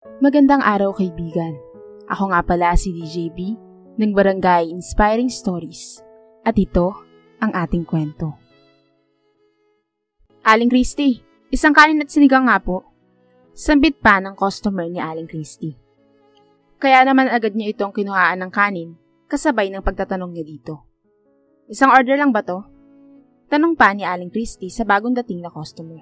Magandang araw kaibigan. Ako nga pala si DJB ng Barangay Inspiring Stories at ito ang ating kwento. Aling Christy, isang kanin at sinigang nga po. Sambit pa ng customer ni Aling Christy. Kaya naman agad niya itong kinuhaan ng kanin kasabay ng pagtatanong niya dito. Isang order lang ba to? Tanong pa ni Aling Christy sa bagong dating na customer.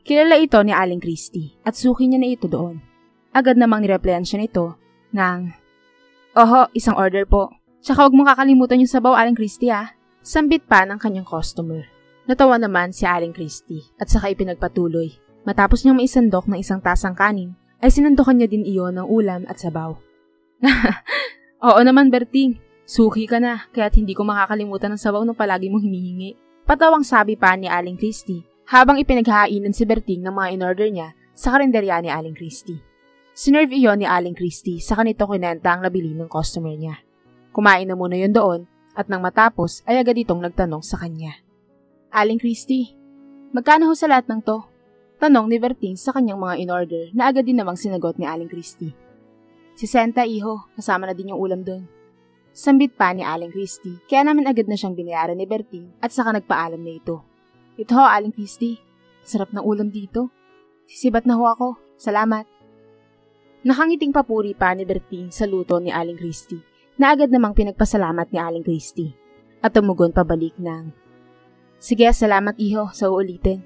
Kilala ito ni Aling Christy at suki niya na ito doon. Agad namang nireplyan siya nito ng, "Oho, isang order po. Tsaka huwag mong kakalimutan yung sabaw, Aling Christy ah." Sambit pa ng kanyang customer. Natawa naman si Aling Christy at saka ipinagpatuloy. Matapos niyang maisandok ng isang tasang kanin, ay sinandokan niya din iyon ng ulam at sabaw. "Oo naman, Berting. Suki ka na, kaya't hindi ko makakalimutan ng sabaw nung palagi mong hinihingi." Patawang sabi pa ni Aling Christy habang ipinaghahainan si Berting ng mga in-order niya sa karinderya ni Aling Christy. Sinerve iyon ni Aling Christy sa kanito kinenta ang nabili ng customer niya. Kumain na muna yun doon at nang matapos ay agad itong nagtanong sa kanya. "Aling Christy, magkano ho sa lahat ng to?" Tanong ni Berting sa kanyang mga in-order na agad din namang sinagot ni Aling Christy. "60 iho, kasama na din yung ulam doon." Sambit pa ni Aling Christy kaya naman agad na siyang binayaran ni Berting at saka nagpaalam na ito. "Ito ho, Aling Christy, sarap ng ulam dito. Sisibat na ho ako, salamat." Nakangiting papuri pa ni Berting sa luto ni Aling Christy na agad namang pinagpasalamat ni Aling Christy at tumugon pabalik ng, "Sige, salamat iho, sa uulitin."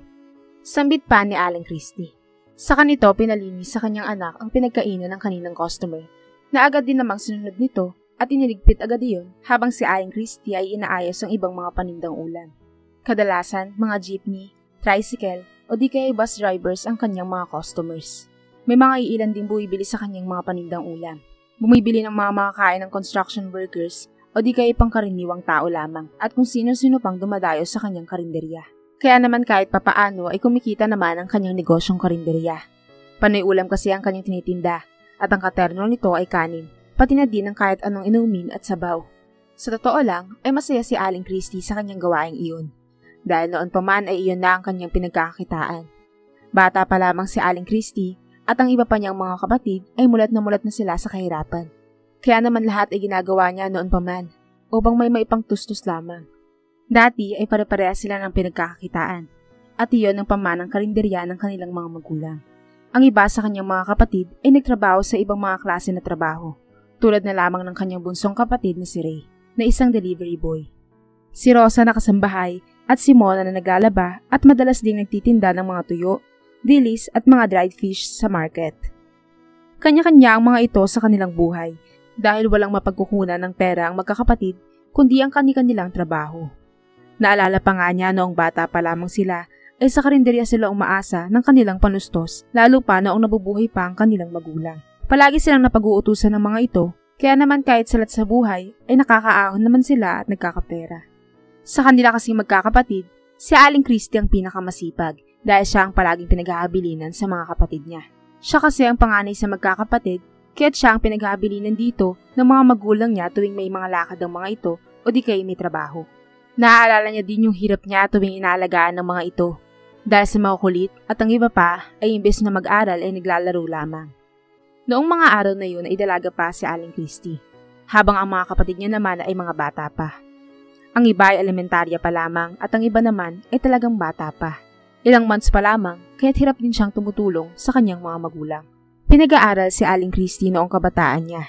Sambit pa ni Aling Christy. Sa kanito pinalinis sa kanyang anak ang pinagkainan ng kaninang customer na agad din namang sinunod nito at iniligpit agad iyon habang si Aling Christy ay inaayos ang ibang mga panindang ulam. Kadalasan, mga jeepney, tricycle o di kaya bus drivers ang kanyang mga customers. May mga iilan din bumibili sa kanyang mga panindang ulam. Bumibili ng mga makakain ng construction workers o di kaya pangkaraniwang tao lamang at kung sino-sino pang dumadayo sa kanyang karinderya. Kaya naman kahit papaano ay kumikita naman ang kanyang negosyong karinderya. Panoy ulam kasi ang kanyang tinitinda at ang katerno nito ay kanin, pati na din ang kahit anong inumin at sabaw. Sa totoo lang ay masaya si Aling Christy sa kanyang gawaing iyon. Dahil noon pa man ay iyon na ang kanyang pinagkakakitaan. Bata pa lamang si Aling Christy at ang iba pa niyang mga kapatid ay mulat na sila sa kahirapan. Kaya naman lahat ay ginagawa niya noon pa man upang may maipangtustos lamang. Dati ay pare-pareha sila ng pinagkakakitaan at iyon ang pamanang karinderya ng kanilang mga magulang. Ang iba sa kanyang mga kapatid ay nagtrabaho sa ibang mga klase na trabaho, tulad na lamang ng kanyang bunsong kapatid na si Ray, na isang delivery boy. Si Rosa na kasambahay at si Mona na naglalaba at madalas ding nagtitinda ng mga tuyo, dilis at mga dried fish sa market. Kanya-kanya ang mga ito sa kanilang buhay dahil walang mapagkukunan ng pera ang magkakapatid kundi ang kani-kanilang trabaho. Naalala pa nga niya noong bata pa lamang sila ay sa karinderya sila umaasa ng kanilang panustos lalo pa noong nabubuhay pa ang kanilang magulang. Palagi silang napag-uutusan ng mga ito kaya naman kahit salat sa buhay ay nakakaahon naman sila at nagkakapera. Sa kanila kasing magkakapatid, si Aling Christy ang pinakamasipag dahil siya ang palaging pinaghahabilinan sa mga kapatid niya. Siya kasi ang panganay sa magkakapatid, kaya't siya ang pinaghahabilinan dito ng mga magulang niya tuwing may mga lakad ang mga ito o di kaya may trabaho. Naaalala niya din yung hirap niya tuwing inaalagaan ng mga ito, dahil sa mga kulit at ang iba pa ay imbes na mag-aral ay naglalaro lamang. Noong mga araw na yun ay dalaga pa si Aling Christy, habang ang mga kapatid niya naman ay mga bata pa. Ang iba ay elementarya pa lamang at ang iba naman ay talagang bata pa. Ilang months pa lamang, kaya't hirap din siyang tumutulong sa kanyang mga magulang. Pinag-aaral si Aling Christy noong kabataan niya.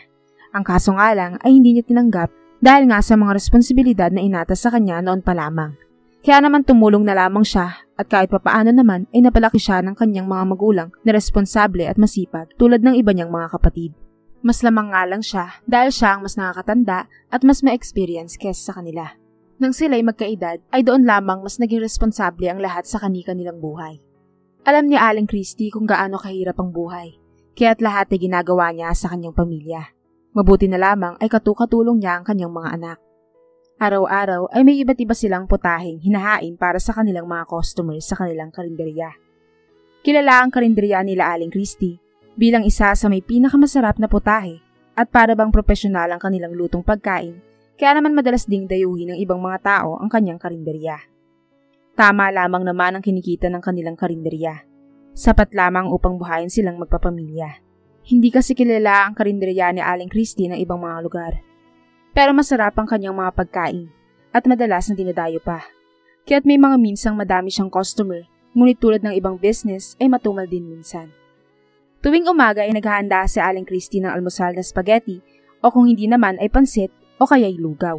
Ang kaso nga lang ay hindi niya tinanggap dahil nga sa mga responsibilidad na inatas sa kanya noon pa lamang. Kaya naman tumulong na lamang siya at kahit papaano naman ay napalaki siya ng kanyang mga magulang na responsable at masipag tulad ng iba niyang mga kapatid. Mas lamang nga lang siya dahil siya ang mas nakakatanda at mas ma-experience kesa sa kanila. Nang sila'y magkaedad, ay doon lamang mas naging responsable ang lahat sa kani-kanilang buhay. Alam ni Aling Christy kung gaano kahirap ang buhay, kaya't lahat ay ginagawa niya sa kanyang pamilya. Mabuti na lamang ay katukatulong niya ang kanyang mga anak. Araw-araw ay may iba't iba silang putaheng hinahain para sa kanilang mga customers sa kanilang karinderya. Kilala ang karinderya nila Aling Christy bilang isa sa may pinakamasarap na putahe at para bang profesional ang kanilang lutong pagkain. Kaya naman madalas ding dayuhin ng ibang mga tao ang kanyang karinderya. Tama lamang naman ang kinikita ng kanilang karinderya. Sapat lamang upang buhayin silang magpapamilya. Hindi kasi kilala ang karinderya ni Aling Christie ng ibang mga lugar. Pero masarap ang kanyang mga pagkain at madalas na dinadayo pa. Kaya't may mga minsang madami siyang customer, ngunit tulad ng ibang business ay matumal din minsan. Tuwing umaga ay naghahanda si Aling Christie ng almusal na spaghetti o kung hindi naman ay pansit o kaya'y lugaw.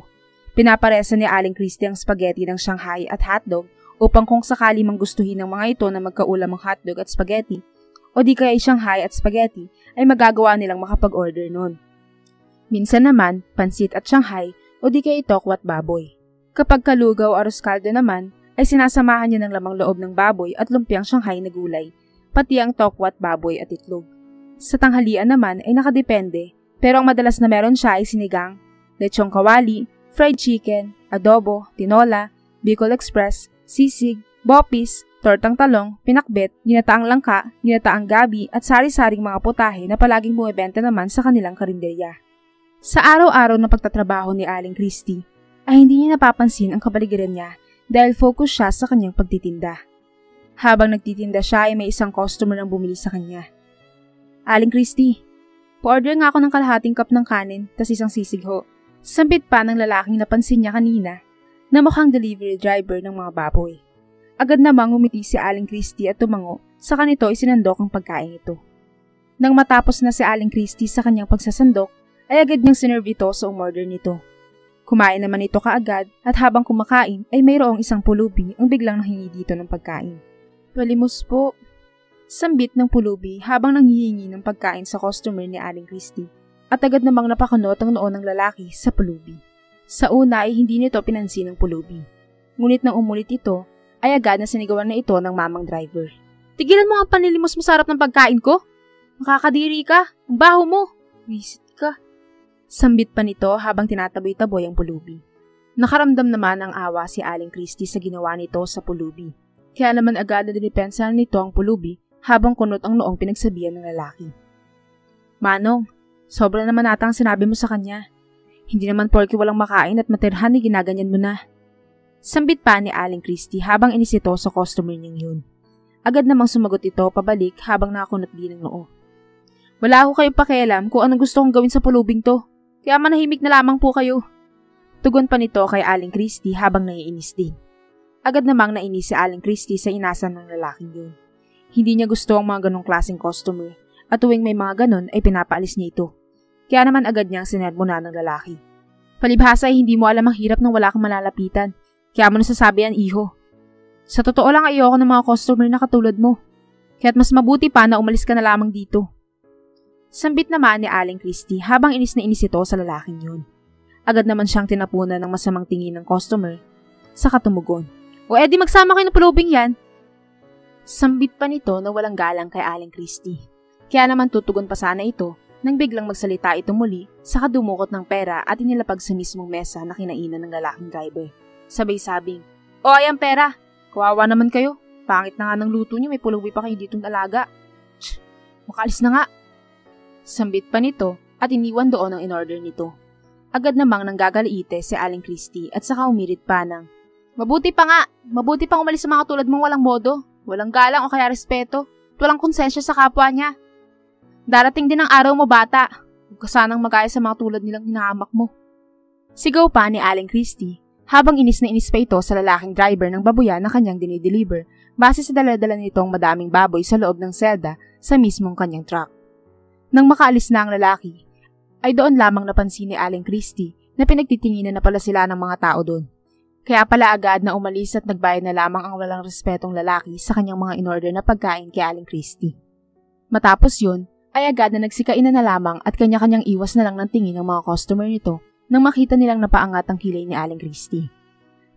Pinaparesa ni Aling Christie ang spaghetti ng Shanghai at hotdog upang kung sakali mang gustuhin ng mga ito na magkaulam ang hotdog at spaghetti o di kaya ay Shanghai at spaghetti ay magagawa nilang makapag-order nun. Minsan naman, pansit at Shanghai o di kaya tokwa at baboy. Kapag kalugaw o arroz caldo naman, ay sinasamahan niya ng lamang loob ng baboy at lumpiang Shanghai na gulay, pati ang tokwa at baboy at itlog. Sa tanghalian naman ay nakadepende, pero ang madalas na meron siya ay sinigang, lechong kawali, fried chicken, adobo, tinola, Bicol Express, sisig, bopis, tortang talong, pinakbet, ginataang langka, ginataang gabi at sari-saring mga putahe na palaging bumibenta naman sa kanilang karinderya. Sa araw-araw na pagtatrabaho ni Aling Christie, ay hindi niya napapansin ang kapaligiran niya dahil focus siya sa kanyang pagtitinda. Habang nagtitinda siya ay may isang customer ang bumili sa kanya. Aling Christie, pa-order nga ako ng kalahating cup ng kanin tas isang sisig ho. Sambit pa ng lalaking napansin niya kanina na mukhang delivery driver ng mga baboy. Agad namang umiti si Aling Christie at tumango, saka nito isinandok ang pagkain ito. Nang matapos na si Aling Christie sa kanyang pagsasandok, ay agad niyang sinerve ito sa umorder nito. Kumain naman ito kaagad at habang kumakain ay mayroong isang pulubi ang biglang nahingi dito ng pagkain. Palimos po. Sambit ng pulubi habang nanghihingi ng pagkain sa customer ni Aling Christie at agad namang napakunot ang noo ng lalaki sa pulubi. Sa una ay hindi nito pinansin ng pulubi. Ngunit nang umulit ito, ay agad na sinigawan na ito ng mamang driver. Tigilan mo ang panlilimos mo sa harap ng pagkain ko? Makakadiri ka, ang baho mo. Visit ka. Sambit pa nito habang tinataboy-taboy ang pulubi. Nakaramdam naman ang awa si Aling Christie sa ginawa nito sa pulubi. Kaya naman agad na dinipensahan nito ang pulubi habang kunot ang noong pinagsabihan ng lalaki. Manong, sobra naman ata ang sinabi mo sa kanya. Hindi naman porke walang makain at matirhan ay ginaganyan mo na. Sambit pa ni Aling Christie habang inis ito sa customer niyang yun. Agad namang sumagot ito pabalik habang nakakunot din ng noo. Wala ako kayong pakialam kung anong gusto kong gawin sa pulubing to, kaya manahimik na lamang po kayo. Tugon pa nito kay Aling Christie habang naiinis din. Agad namang nainis si Aling Christie sa inasan ng lalaking yun. Hindi niya gusto ang mga ganong klaseng customer at tuwing may mga ganon ay pinapaalis niya ito. Kaya naman agad niyang sinermonan ng lalaki. Palibhasa ay hindi mo alam ang hirap ng wala kang malalapitan. Kaya mo nasasabi yan, iho. Sa totoo lang ayoko ng mga customer na katulad mo. Kaya't mas mabuti pa na umalis ka na lamang dito. Sambit naman ni Aling Christie habang inis na inis ito sa lalaking yun. Agad naman siyang tinapunan ng masamang tingin ng customer sa katumugon. O edi magsama kayo ng pulubing yan. Sambit pa nito na walang galang kay Aling Christie. Kaya naman tutugon pa sana ito nang biglang magsalita ito muli sa kadumukot ng pera at inilapag sa mismong mesa na kinainan ng lalaking driver. Sabay-sabing, "O ayan pera, kawawa naman kayo. Pangit na nga ng luto niyo, may pulubi pa kayo ditong alaga. Tsk, makaalis na nga." Sambit pa nito at iniwan doon ang in-order nito. Agad namang nanggagaliite si Aling Christie at saka umirit pa ng, mabuti pang umalis sa mga tulad mong walang modo, walang galang o kaya respeto, at walang konsensya sa kapwa niya. Darating din ang araw mo bata, huwag ka sanang magaya sa mga tulad nilang hinahamak mo. Sigaw pa ni Aling Christie habang inis na inis pa ito sa lalaking driver ng babuyan na kanyang dinideliver base sa dala-dala nitong madaming baboy sa loob ng selda sa mismong kanyang truck. Nang makaalis na ang lalaki, ay doon lamang napansin ni Aling Christie na pinagtitinginan na pala sila ng mga tao doon. Kaya pala agad na umalis at nagbayad na lamang ang walang respetong lalaki sa kanyang mga in-order na pagkain kay Aling Christie. Matapos yun, ay agad na nagsikainan na lamang at kanya-kanyang iwas na lang ng tingin ng mga customer nito nang makita nilang napaangat ang kilay ni Aling Christie.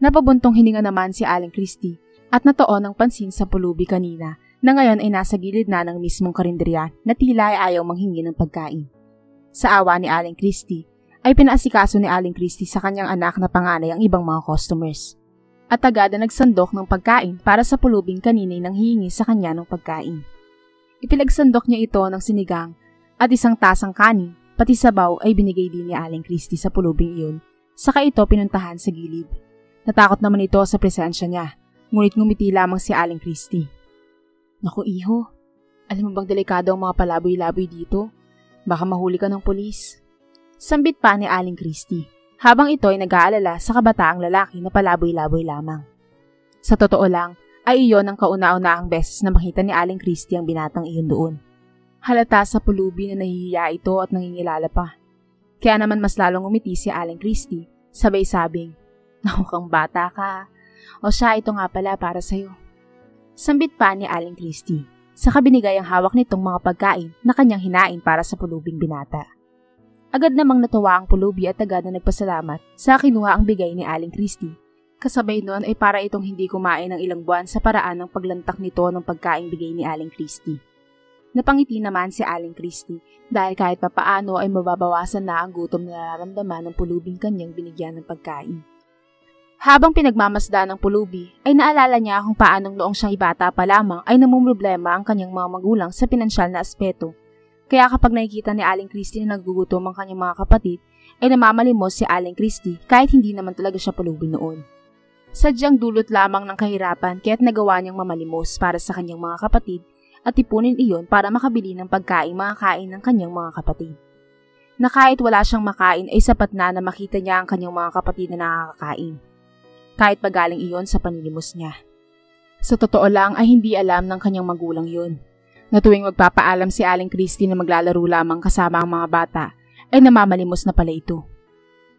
Napabuntong hininga naman si Aling Christie at natoon ang pansin sa pulubi kanina na ngayon ay nasa gilid na ng mismong karinderya na tila ay ayaw manghingi ng pagkain. Sa awa ni Aling Christie, ay pinaasikaso ni Aling Christie sa kanyang anak na panganay ang ibang mga customers. At agad na nagsandok ng pagkain para sa pulubing kanina'y nanghihingi sa kanya ng pagkain. Ipilagsandok niya ito ng sinigang at isang tasang kanin, pati sabaw ay binigay din ni Aling Christie sa pulubing iyon, saka ito pinuntahan sa gilid. Natakot naman ito sa presensya niya, ngunit ngumiti lamang si Aling Christie. Naku iho, alam mo bang delikado ang mga palaboy-laboy dito? Baka mahuli ka ng pulis. Sambit pa ni Aling Christie, habang ito ay nag-aalala sa kabataang lalaki na palaboy-laboy lamang. Sa totoo lang, ay iyon ang kauna-unahang beses na makita ni Aling Christie ang binatang iyon doon. Halata sa pulubi na nahihiya ito at nangingilala pa. Kaya naman mas lalong umiti si Aling Christie, sabay sabing, "Naku kang bata ka. O siya, ito nga pala para sa'yo." Sambit pa ni Aling Christie, saka binigay ang hawak nitong mga pagkain na kanyang hinain para sa pulubing binata. Agad namang natuwa ang pulubi at agad na nagpasalamat sa kinuha ang bigay ni Aling Christie. Kasabay noon ay para itong hindi kumain ng ilang buwan sa paraan ng paglantak nito ng pagkain bigay ni Aling Christie. Napangiti naman si Aling Christie dahil kahit papaano ay mababawasan na ang gutom na nararamdaman ng pulubing kanyang binigyan ng pagkain. Habang pinagmamasdan ng pulubi, ay naalala niya kung paanong noong siyang bata pa lamang ay namumroblema ang kanyang mga magulang sa pinansyal na aspeto. Kaya kapag nakikita ni Aling Christie na nagugutom ang kanyang mga kapatid, ay namamalimos si Aling Christie kahit hindi naman talaga siya pulubi noon. Sadyang dulot lamang ng kahirapan kaya't nagawa niyang mamalimos para sa kanyang mga kapatid at ipunin iyon para makabili ng pagkain mga kain ng kanyang mga kapatid. Na kahit wala siyang makain ay sapat na makita niya ang kanyang mga kapatid na nakakakain. Kahit pagaling iyon sa panilimos niya. Sa totoo lang ay hindi alam ng kanyang magulang yun. Na tuwing magpapaalam si Aling Christie na maglalaro lamang kasama ang mga bata, ay namamalimos na pala ito.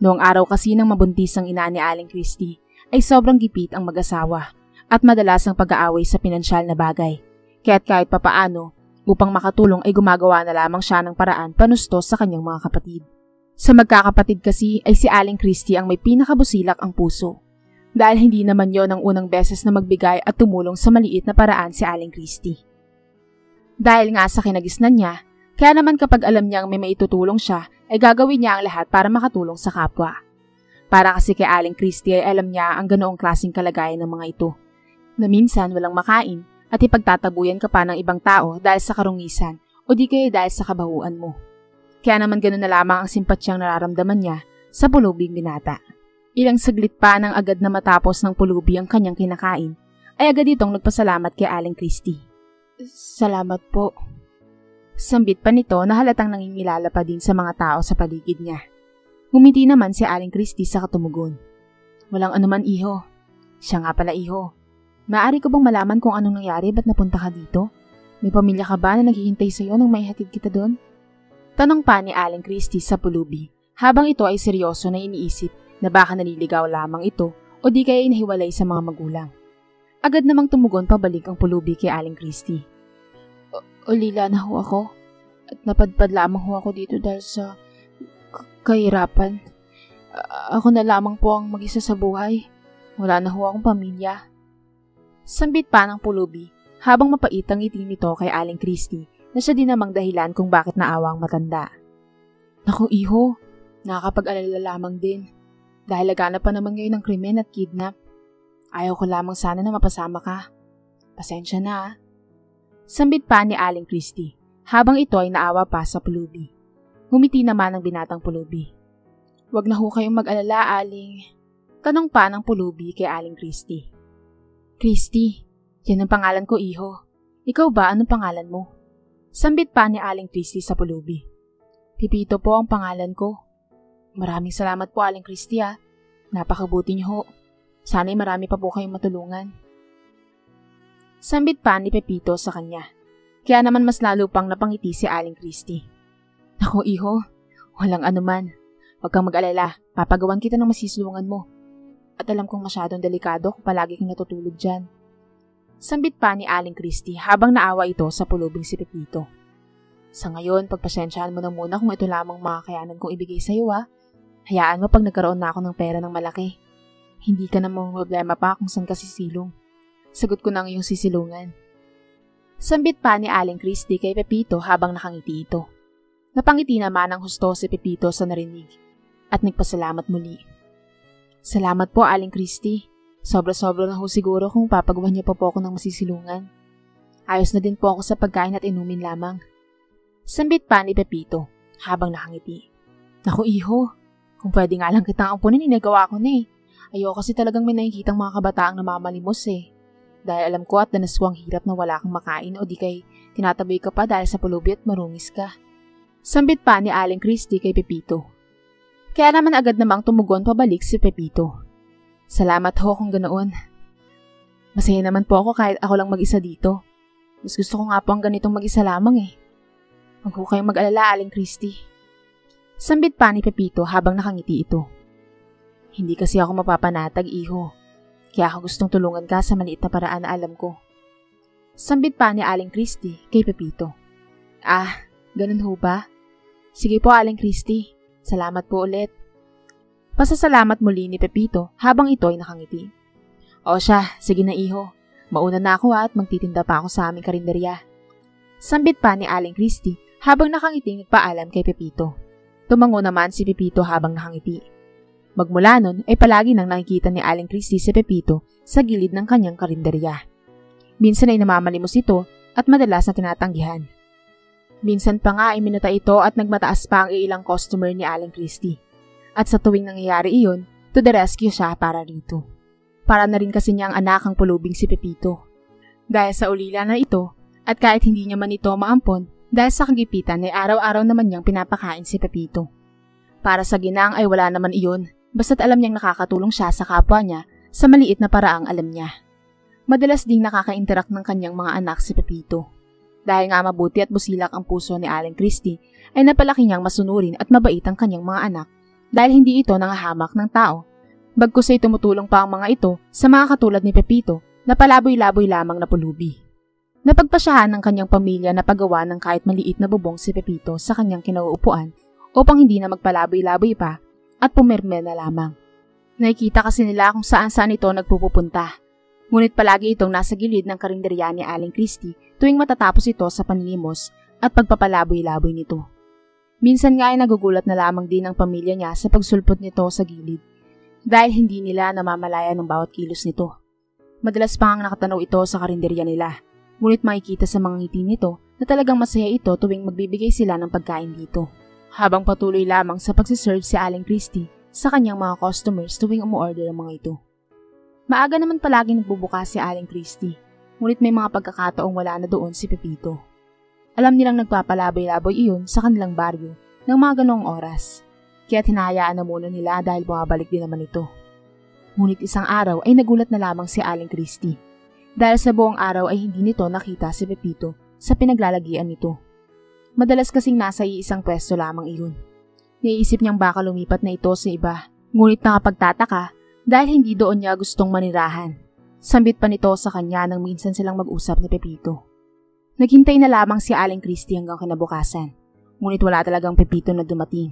Noong araw kasi ng mabuntis ang ina ni Aling Christie, ay sobrang gipit ang mag-asawa at madalas ang pag-aaway sa pinansyal na bagay. Kaya't kahit papaano, upang makatulong ay gumagawa na lamang siya ng paraan panustos sa kanyang mga kapatid. Sa magkakapatid kasi ay si Aling Christie ang may pinakabusilak ang puso. Dahil hindi naman yon ang unang beses na magbigay at tumulong sa maliit na paraan si Aling Christie. Dahil nga sa kinagisnan niya, kaya naman kapag alam niyang may maitutulong siya, ay gagawin niya ang lahat para makatulong sa kapwa. Para kasi kay Aling Christie ay alam niya ang ganoong klaseng kalagayan ng mga ito, na minsan walang makain at ipagtatabuyan ka pa ng ibang tao dahil sa karungisan o di kaya dahil sa kabahuan mo. Kaya naman ganoon na lamang ang simpatyang nararamdaman niya sa pulubing binata. Ilang saglit pa nang agad na matapos ng pulubi ang kanyang kinakain, ay agad itong nagpasalamat kay Aling Christie. "Salamat po." Sambit pa nito na halatang nangingilala pa din sa mga tao sa paligid niya. Ngumiti naman si Aling Christie sa katumugon. "Walang anuman, iho." "Siya nga pala, iho. Maaari ko bang malaman kung anong nangyari ba't napunta ka dito? May pamilya ka ba na naghihintay sa iyo nang maihatid kita doon?" Tanong pa ni Aling Christie sa pulubi, habang ito ay seryoso na iniisip na baka naliligaw lamang ito o di kaya inahiwalay sa mga magulang. Agad namang tumugon pabalik ang pulubi kay Aling Christie. "Ulila na ho ako at napadpad lamang ho ako dito dahil sa kahirapan. Ako na lamang po ang mag-isa sa buhay. Wala na ho akong pamilya." Sambit pa ng pulubi habang mapait ang ngiti nito kay Aling Christie na siya din namang dahilan kung bakit naawa ang matanda. "Naku iho, nakakapag-alala lamang din. Dahil laganap pa naman ngayon ng krimen at kidnap. Ayaw ko lamang sana na mapasama ka. Pasensya na." Sambit pa ni Aling Christie, habang ito ay naawa pa sa pulubi. Ngumiti naman ang binatang pulubi. "Wag na ho kayong mag-alala, Aling." Tanong pa ng pulubi kay Aling Christie. "Christie, yan ang pangalan ko, iho. Ikaw ba, anong pangalan mo?" Sambit pa ni Aling Christie sa pulubi. "Pipito po ang pangalan ko." "Maraming salamat po, Aling Christie, ha. Napakabuti niyo ho. Sana'y marami pa po kayong matulungan." Sambit pa ni Pepito sa kanya. Kaya naman mas lalo pang napangiti si Aling Christie. "Naku iho, walang anuman. Huwag kang mag-alala, papagawan kita ng masisilungan mo. At alam kong masyadong delikado kung palagi kang natutulog dyan." Sambit pa ni Aling Christie habang naawa ito sa pulubing si Pepito. "Sa ngayon, pagpasensyahan mo na muna kung ito lamang makakayanan kong ibigay sa iyo, ha. Hayaan mo pag nagkaroon na ako ng pera ng malaki. Hindi ka na problema pa kung saan ka sisilong. Sagot ko na ang iyong sisilungan." Sambit pa ni Aling Christie kay Pepito habang nakangiti ito. Napangiti naman ang husto si Pepito sa narinig at nagpasalamat muli. "Salamat po, Aling Christie. Sobra-sobra na ho siguro kung papagawan niyo pa po ako ng masisilungan. Ayos na din po ako sa pagkain at inumin lamang." Sambit pa ni Pepito habang nakangiti. "Naku iho, kung pwede nga lang kitang ampunin, inagawa ko na eh. Ayoko kasi talagang may nakikitang mga kabataang namamalimos eh. Dahil alam ko at danas ko ang hirap na wala kang makain o di kay tinataboy ka pa dahil sa pulubi at marungis ka. Sambit pa ni Aling Christy kay Pepito. Kaya naman agad namang tumugon pabalik si Pepito. Salamat ho kung ganoon. Masaya naman po ako kahit ako lang mag-isa dito. Mas gusto ko nga po ang ganitong mag-isa lamang eh. Huwag ho kayong mag-alala, Aling Christy. Sambit pa ni Pepito habang nakangiti ito. Hindi kasi ako mapapanatag, iho. Kaya ako gustong tulungan ka sa maliit na paraan na alam ko. Sambit pa ni Aling Christy kay Pepito. Ah, ganun ho ba? Sige po, Aling Christy. Salamat po ulit. Pasasalamat muli ni Pepito habang ito ay nakangiti. O siya, sige na iho. Mauna na ako at magtitinda pa ako sa aming karinderya. Sambit pa ni Aling Christy habang nakangiti nagpaalam kay Pepito. Tumango naman si Pepito habang nakangiti. Magmula nun ay palagi nang nakikita ni Aling Christy si Pepito sa gilid ng kanyang karinderya. Minsan ay namamalimos ito at madalas na tinatanggihan. Minsan pa nga ay minuta ito at nagmataas pa ang ilang customer ni Aling Christy. At sa tuwing nangyayari iyon, to the rescue siya para rito. Para na rin kasi niyang anak ang pulubing si Pepito. Dahil sa ulila na ito, at kahit hindi niya man ito maampon, dahil sa kagipitan ay araw-araw naman niyang pinapakain si Pepito. Para sa ginang ay wala naman iyon, basta't alam niyang nakakatulong siya sa kapwa niya sa maliit na paraang alam niya. Madalas ding nakaka-interact ng kanyang mga anak si Pepito. Dahil nga mabuti at busilak ang puso ni Aling Christy, ay napalaki niyang masunurin at mabait ang kanyang mga anak dahil hindi ito nangahamak ng tao. Bagkus ay tumutulong pa ang mga ito sa mga katulad ni Pepito na palaboy-laboy lamang na pulubi. Napagpasyahan ng kanyang pamilya na paggawa ng kahit maliit na bubong si Pepito sa kanyang kinauupuan upang hindi na magpalaboy-laboy pa at pumirme na lamang. Nakikita kasi nila kung saan-saan ito nagpupunta. Ngunit palagi itong nasa gilid ng karinderya ni Aling Christy tuwing matatapos ito sa panlimos at pagpapalaboy-laboy nito. Minsan nga ay nagugulat na lamang din ang pamilya niya sa pagsulpot nito sa gilid dahil hindi nila namamalaya ng bawat kilos nito. Madalas pa ang nakatanaw ito sa karinderya nila, ngunit makikita sa mga ngiti nito na talagang masaya ito tuwing magbibigay sila ng pagkain dito. Habang patuloy lamang sa pagsiserve si Aling Christy sa kanyang mga customers tuwing umuorder ang mga ito. Maaga naman palagi nagbubukas si Aling Christy, ngunit may mga pagkakataong wala na doon si Pepito. Alam nilang nagpapalaboy-laboy iyon sa kanilang baryo ng mga ganoong oras, kaya hinahayaan na muna nila dahil bumabalik din naman ito. Ngunit isang araw ay nagulat na lamang si Aling Christy dahil sa buong araw ay hindi nito nakita si Pepito sa pinaglalagian nito. Madalas kasing nasa iisang pwesto lamang iyon. Naiisip niyang baka lumipat na ito sa iba, ngunit nakapagtataka dahil hindi doon niya gustong manirahan. Sambit pa nito sa kanya nang minsan silang mag-usap ni Pepito. Naghintay na lamang si Aling Christy hanggang kinabukasan, ngunit wala talagang Pepito na dumating,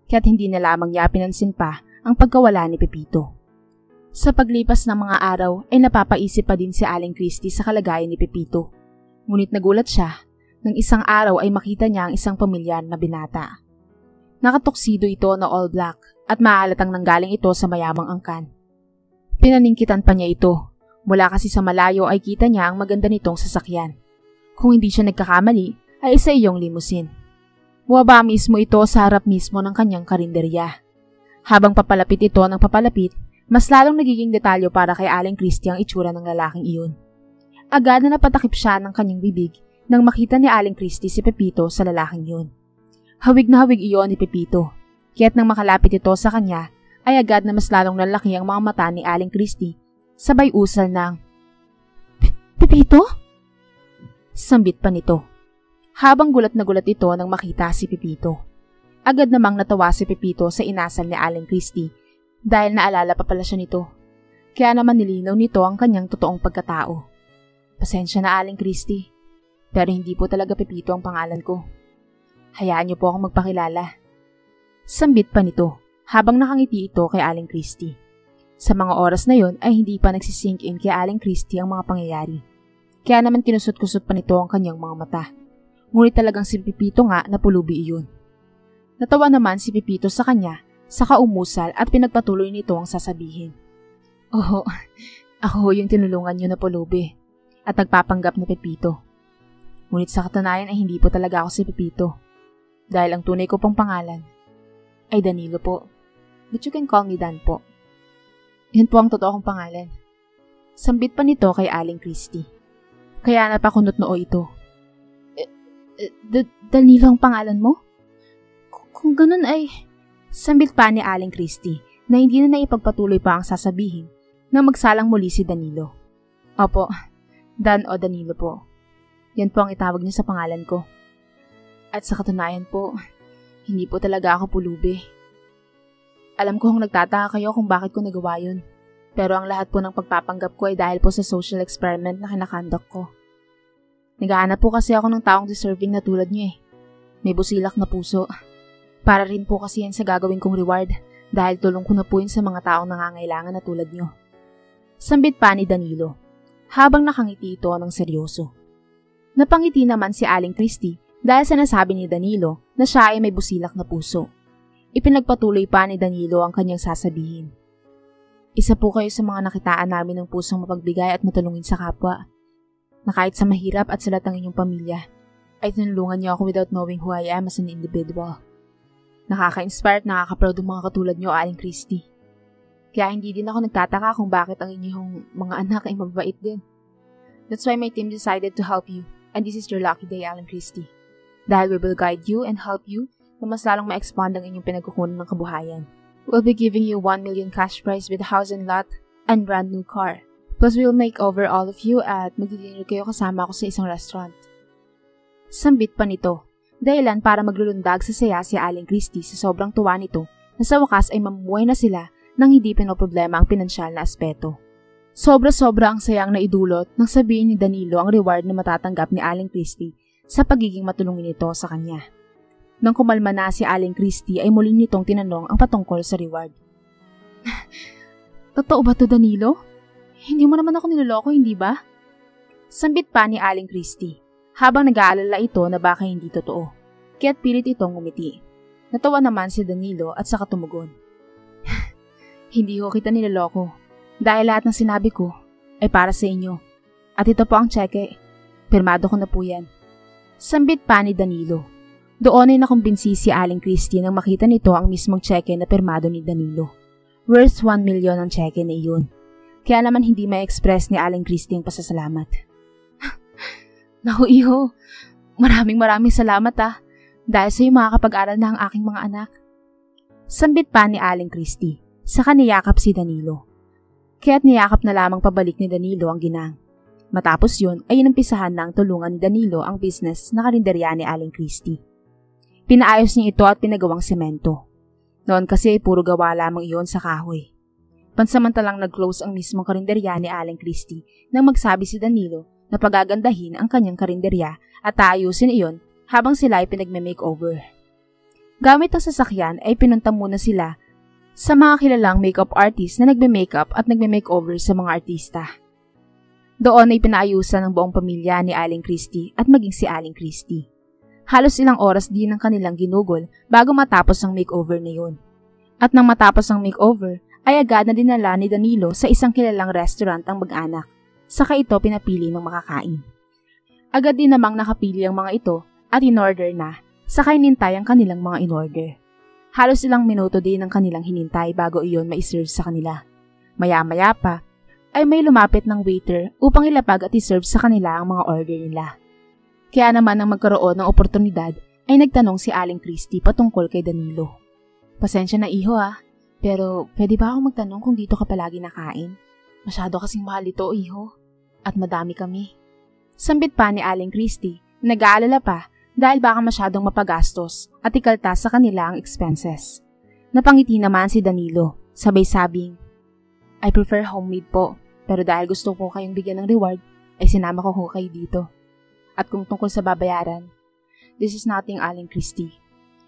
kaya't hindi na lamang niya pinansin pa ang pagkawala ni Pepito. Sa paglipas ng mga araw ay napapaisip pa din si Aling Christy sa kalagayan ni Pepito, ngunit nagulat siya nang isang araw ay makita niya ang isang pamilyar na binata. Nakatuksido ito na all black at mahalatang nanggaling ito sa mayamang angkan. Pinaningkitan pa niya ito, mula kasi sa malayo ay kita niya ang maganda nitong sasakyan. Kung hindi siya nagkakamali ay isa iyong limusin. Buwaba mismo ito sa harap mismo ng kanyang karinderya. Habang papalapit ito ng papalapit, mas lalong nagiging detalyo para kay Aling Christy ang itsura ng lalaking iyon. Agad na napatakip siya ng kanyang bibig nang makita ni Aling Christy si Pepito sa lalaking yun. Hawig na hawig iyon ni Pepito, kaya't nang makalapit ito sa kanya, ay agad na mas lalong lalaki ang mga mata ni Aling Christy, sabay usal ng, Pepito? Sambit pa nito. Habang gulat na gulat ito nang makita si Pepito. Agad namang natawa si Pepito sa inasal ni Aling Christy dahil naalala pa pala siya nito. Kaya naman nilinaw nito ang kanyang totoong pagkatao. Pasensya na Aling Christy. Pero hindi po talaga Pepito ang pangalan ko. Hayaan niyo po akong magpakilala. Sambit pa nito habang nakangiti ito kay Aling Christy. Sa mga oras na yon ay hindi pa nagsisink in kay Aling Christy ang mga pangyayari. Kaya naman kinusot-kusot pa nito ang kanyang mga mata. Ngunit talagang si Pepito nga na pulubi iyon. Natawa naman si Pepito sa kanya sa kaumusal at pinagpatuloy nito ang sasabihin. Oo, ako yung tinulungan niyo na pulubi at nagpapanggap na Pepito. Ngunit sa katunayan ay hindi po talaga ako si Pepito. Dahil ang tunay ko pong pangalan ay Danilo po. But you can call me Dan po. Yan po ang totoo kong pangalan. Sambit pa nito kay Aling Christy. Kaya napakunot noo ito. Danilo ang pangalan mo? Kung ganun ay... Sambit pa ni Aling Christy na hindi na naipagpatuloy pa ang sasabihin nang magsalang muli si Danilo. Opo, Dan o Danilo po. Yan po ang itawag niyo sa pangalan ko. At sa katunayan po, hindi po talaga ako pulubi. Alam ko kung nagtataka kayo kung bakit ko nagawa yun. Pero ang lahat po ng pagpapanggap ko ay dahil po sa social experiment na kinakandak ko. Naghahanap po kasi ako ng taong deserving na tulad niyo eh. May busilak na puso. Para rin po kasi yan sa gagawin kong reward dahil tulong ko na po yun sa mga taong nangangailangan na tulad niyo. Sambit pa ni Danilo, habang nakangiti ito ng seryoso. Napangiti naman si Aling Christy dahil sa nasabi ni Danilo na siya ay may busilak na puso. Ipinagpatuloy pa ni Danilo ang kanyang sasabihin. Isa po kayo sa mga nakitaan namin ng pusong mapagbigay at matulungin sa kapwa. Na kahit sa mahirap at salat ng inyong pamilya, ay tinulungan niyo ako without knowing who I am as an individual. Nakaka-inspire at nakaka-proud ang mga katulad niyo, Aling Christy. Kaya hindi din ako nagtataka kung bakit ang inyong mga anak ay mababait din. That's why my team decided to help you, and this is your lucky day, Aling Christy. Dahil we will guide you and help you na mas lalong ma-expand ang inyong pinagkukunan ng kabuhayan. We'll be giving you 1 million cash prize with a house and lot and brand new car. Plus we'll make over all of you at magdidinner kayo kasama ako sa isang restaurant. Sambit pa nito. Dahilan para maglulundag sa saya si Aling Christy sa sobrang tuwa nito na sa wakas ay mamumuhay na sila nang hindi pinoproblema ang pinansyal na aspeto. Sobra-sobra ang sayang na idulot nang sabihin ni Danilo ang reward na matatanggap ni Aling Christy sa pagiging matulungin nito sa kanya. Nang kumalma na si Aling Christy ay muling nitong tinanong ang patungkol sa reward. Totoo ba to, Danilo? Hindi mo naman ako niloloko, hindi ba? Sambit pa ni Aling Christy habang nag-aalala ito na baka hindi totoo. Kaya't pilit itong ngumiti. Natawa naman si Danilo at saka tumugon. Hindi ko kita niloloko dahil lahat ng sinabi ko ay para sa inyo. At ito po ang tseke. Pirmado ko na po yan. Sambit pa ni Danilo. Doon ay nakumbinsi si Aling Christy nang makita nito ang mismong tseke na pirmado ni Danilo. Worth 1 million ang tseke na iyon. Kaya naman hindi ma-express ni Aling Christy ang pasasalamat. Naku iho, maraming salamat dahil sa'yo makakapag-aral na ang aking mga anak. Sambit pa ni Aling Christy, saka niyakap si Danilo. Kaya't niyakap na lamang pabalik ni Danilo ang ginang. Matapos yun ay inumpisahan na ang tulungan ni Danilo ang business na karinderya ni Aling Christy. Pinaayos niya ito at pinagawang semento. Noon kasi ay puro gawa lamang iyon sa kahoy. Pansamantalang nag-close ang mismong karinderya ni Aling Christy nang magsabi si Danilo na pagagandahin ang kanyang karinderya at aayusin iyon habang sila ay pinagme-makeover. Gamit ang sasakyan ay pinunta muna sila sa mga kilalang makeup artist na nagme-makeup at nagme-makeover sa mga artista. Doon ay pinaayusan ng buong pamilya ni Aling Christy at maging si Aling Christy. Halos ilang oras din ang kanilang ginugol bago matapos ang makeover na yun. At nang matapos ang makeover, ay agad na dinala ni Danilo sa isang kilalang restaurant ang mag-anak. Saka ito pinapili ng makakain. Agad din namang nakapili ang mga ito at in-order na, saka inintay ang kanilang mga in-order. Halos ilang minuto din ang kanilang hinintay bago iyon ma-serve sa kanila. Maya-maya pa, ay may lumapit ng waiter upang ilapag at iserve sa kanila ang mga order nila. Kaya naman nang magkaroon ng oportunidad, ay nagtanong si Aling Christy patungkol kay Danilo. Pasensya na iho pero pwede ba akong magtanong kung dito ka palagi nakain? Masyado kasing mahal ito, iho. At madami kami. Sambit pa ni Aling Christy, nag-aalala pa dahil baka masyadong mapagastos at ikaltas sa kanila ang expenses. Napangiti naman si Danilo, sabay sabing, I prefer homemade po, pero dahil gusto ko kayong bigyan ng reward, ay sinama ko kayo dito. At kung tungkol sa babayaran, this is nothing, Aling Christy.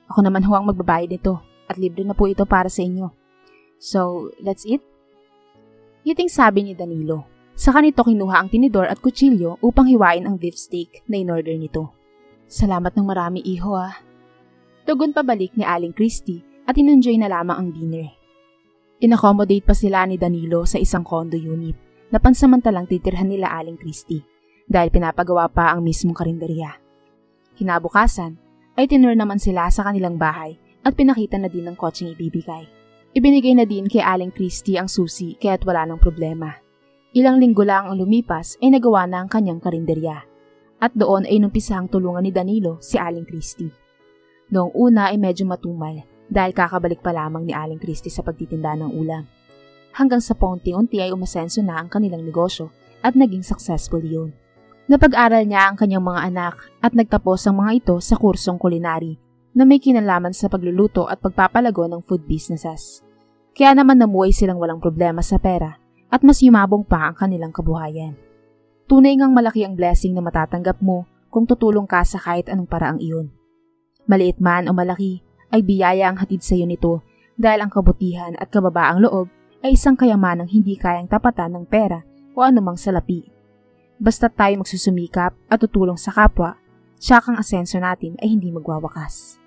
Ako naman ang magbabayad nito at libre na po ito para sa inyo. So, let's eat? Yiting sabi ni Danilo. Saka nito kinuha ang tinidor at kutsilyo upang hiwain ang beef steak na in-order nito. Salamat ng marami, iho Tugon pabalik ni Aling Christy at in-enjoy na lamang ang dinner. In-accommodate pa sila ni Danilo sa isang condo unit na pansamantalang titirhan nila Aling Christy dahil pinapagawa pa ang mismong karinderya. Kinabukasan ay tinur naman sila sa kanilang bahay at pinakita na din ng kotseng ibibigay. Ibinigay na din kay Aling Christy ang susi kaya't wala ng problema. Ilang linggo lang ang lumipas ay nagawa na ang kanyang karinderya. At doon ay numpisang tulungan ni Danilo si Aling Christy. Noong una ay medyo matumal dahil kakabalik pa lamang ni Aling Christie sa pagtitinda ng ulam. Hanggang sa paunti-unti ay umasenso na ang kanilang negosyo at naging successful yun. Napag-aral niya ang kanyang mga anak at nagtapos ang mga ito sa kursong culinary na may kinalaman sa pagluluto at pagpapalago ng food businesses. Kaya naman namuhay silang walang problema sa pera at mas yumabong pa ang kanilang kabuhayan. Tunay ngang malaki ang blessing na matatanggap mo kung tutulong ka sa kahit anong paraang iyon. Maliit man o malaki, ay biyaya ang hatid sa iyo nito dahil ang kabutihan at kababaang loob ay isang kayamanang hindi kayang tapatan ng pera o anumang salapi. Basta tayo magsusumikap at tutulong sa kapwa, tsak ang asenso natin ay hindi magwawakas.